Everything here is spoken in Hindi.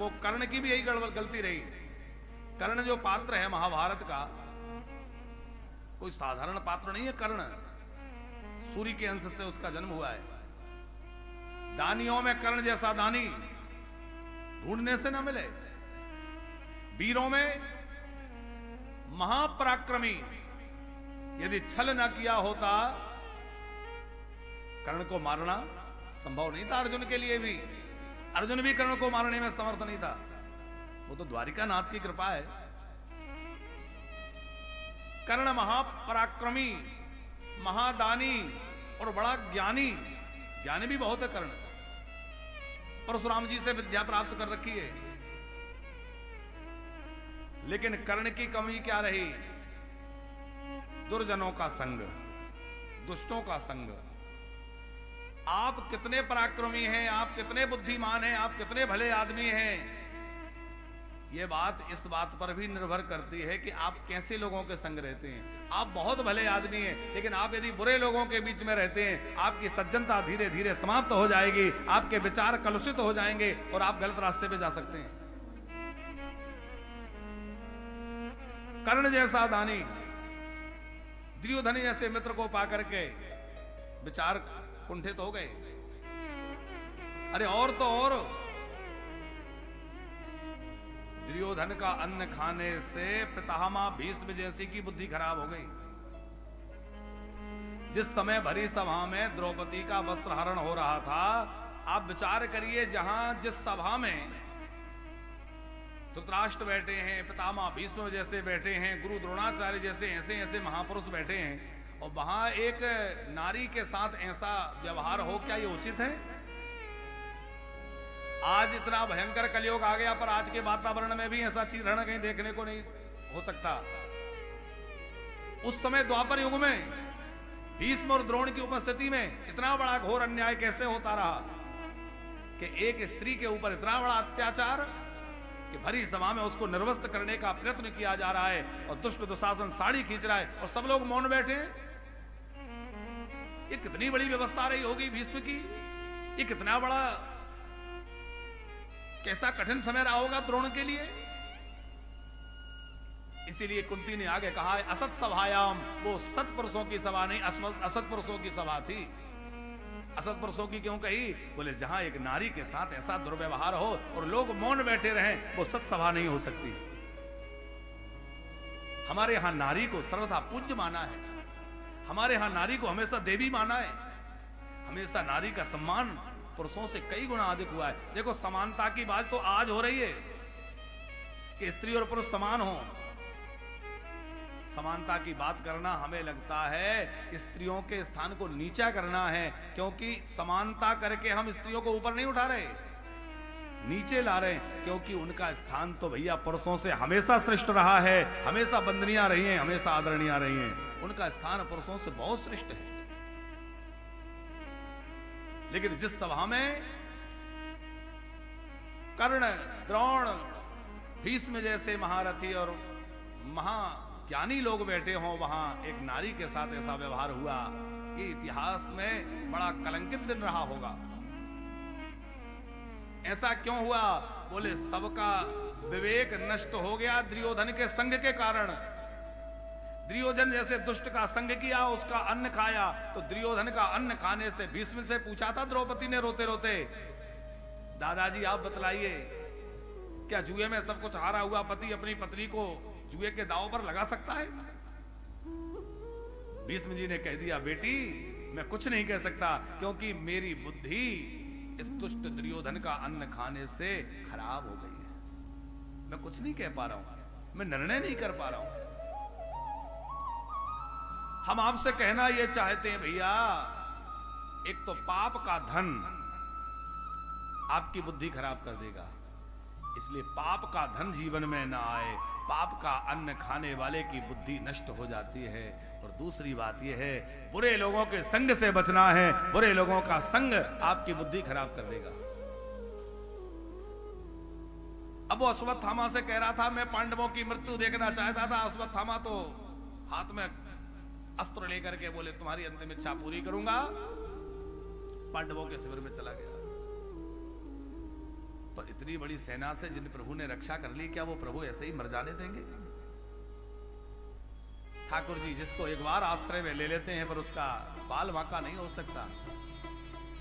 वो कर्ण की भी यही गलती रही। कर्ण जो पात्र है महाभारत का, कोई साधारण पात्र नहीं है कर्ण। सूर्य के अंश से उसका जन्म हुआ है। दानियों में कर्ण जैसा दानी ढूंढने से न मिले। वीरों में महापराक्रमी, यदि छल न किया होता कर्ण को मारना संभव नहीं था अर्जुन के लिए भी। अर्जुन भी कर्ण को मारने में समर्थ नहीं था। वो तो द्वारिका नाथ की कृपा है। कर्ण महापराक्रमी, महादानी और बड़ा ज्ञानी। ज्ञानी भी बहुत है कर्ण। परशुराम जी से विद्या प्राप्त कर रखी है। लेकिन कर्ण की कमी क्या रही? दुर्जनों का संग, दुष्टों का संग। आप कितने पराक्रमी हैं, आप कितने बुद्धिमान हैं, आप कितने भले आदमी हैं, यह बात इस बात पर भी निर्भर करती है कि आप कैसे लोगों के संग रहते हैं। आप बहुत भले आदमी हैं, लेकिन आप यदि बुरे लोगों के बीच में रहते हैं, आपकी सज्जनता धीरे धीरे समाप्त हो जाएगी, आपके विचार कलुषित हो जाएंगे और आप गलत रास्ते पे जा सकते हैं। कर्ण जैसा दानी, दुर्योधन जैसे मित्र को पाकर के विचार कुंठित हो गए। अरे और तो और, दुर्योधन का अन्न खाने से पितामह भीष्म जैसी की बुद्धि खराब हो गई। जिस समय भरी सभा में द्रौपदी का वस्त्र हरण हो रहा था, आप विचार करिए, जहां जिस सभा में धृतराष्ट्र बैठे हैं, पितामह भीष्म जैसे बैठे हैं, गुरु द्रोणाचार्य जैसे ऐसे ऐसे महापुरुष बैठे हैं, और वहां एक नारी के साथ ऐसा व्यवहार हो, क्या ये उचित है? आज इतना भयंकर कलयुग आ गया, पर आज के वातावरण में भी ऐसा चीरहरण कहीं देखने को नहीं हो सकता। उस समय द्वापर युग में भीष्म और द्रोण की उपस्थिति में इतना बड़ा घोर अन्याय कैसे होता रहा कि एक स्त्री के ऊपर इतना बड़ा अत्याचार कि भरी सभा में उसको निर्वस्त्र करने का प्रयत्न किया जा रहा है, और दुष्ट दुशासन साड़ी खींच रहा है और सब लोग मौन बैठे। ये कितनी बड़ी व्यवस्था रही होगी भीष्म की। ये कितना बड़ा, कैसा कठिन समय रहा होगा द्रोण के लिए। इसीलिए कुंती ने आगे कहा है, असत सभायाम, वो सत्पुरुषों की सभा नहीं, असत पुरुषों की सभा थी। असत पुरुषों की क्यों कही? बोले जहां एक नारी के साथ ऐसा दुर्व्यवहार हो और लोग मौन बैठे रहें, वो सत्सभा नहीं हो सकती। हमारे यहां नारी को सर्वथा पूज्य माना है। हमारे यहां नारी को हमेशा देवी माना है। हमेशा नारी का सम्मान पुरुषों से कई गुना अधिक हुआ है। देखो, समानता की बात तो आज हो रही है कि स्त्री और पुरुष समान हो। समानता की बात करना हमें लगता है स्त्रियों के स्थान को नीचा करना है, क्योंकि समानता करके हम स्त्रियों को ऊपर नहीं उठा रहे, नीचे ला रहे हैं। क्योंकि उनका स्थान तो भैया पुरुषों से हमेशा श्रेष्ठ रहा है, हमेशा वंदनीय रही हैं, हमेशा आदरणीय रही हैं। उनका स्थान पुरुषों से बहुत श्रेष्ठ है। लेकिन जिस सभा में कर्ण, द्रोण, भीष्म जैसे महारथी और महाज्ञानी लोग बैठे हों, वहां एक नारी के साथ ऐसा व्यवहार हुआ, ये इतिहास में बड़ा कलंकित दिन रहा होगा। ऐसा क्यों हुआ? बोले सबका विवेक नष्ट हो गया दुर्योधन के संग के कारण। दुर्योधन जैसे दुष्ट का संग किया, उसका अन्न खाया, तो दुर्योधन का अन्न खाने से भीष्म से पूछा था द्रौपदी ने रोते रोते, दादाजी आप बतलाइए, क्या जुए में सब कुछ हारा हुआ पति अपनी पत्नी को जुए के दांव पर लगा सकता है? भीष्म जी ने कह दिया, बेटी मैं कुछ नहीं कह सकता, क्योंकि मेरी बुद्धि इस दुष्ट दुर्योधन का अन्न खाने से खराब हो गई है। मैं कुछ नहीं कह पा रहा हूं, मैं निर्णय नहीं कर पा रहा हूं। हम आपसे कहना यह चाहते हैं भैया, एक तो पाप का धन आपकी बुद्धि खराब कर देगा, इसलिए पाप का धन जीवन में ना आए। पाप का अन्न खाने वाले की बुद्धि नष्ट हो जाती है। और दूसरी बात यह है, बुरे लोगों के संग से बचना है। बुरे लोगों का संग आपकी बुद्धि खराब कर देगा। अब वो अश्वत्थामा से कह रहा था, मैं पांडवों की मृत्यु देखना चाहता था। अश्वत्थामा तो हाथ में अस्त्र लेकर के बोले, तुम्हारी अंतिम इच्छा पूरी करूंगा। पांडवों के शिविर में चला गया। पर इतनी बड़ी सेना से जिन प्रभु ने रक्षा कर ली, क्या वो प्रभु ऐसे ही मर जाने देंगे? ठाकुर जी जिसको एक बार आश्रय में ले लेते हैं पर उसका बाल बांका नहीं हो सकता।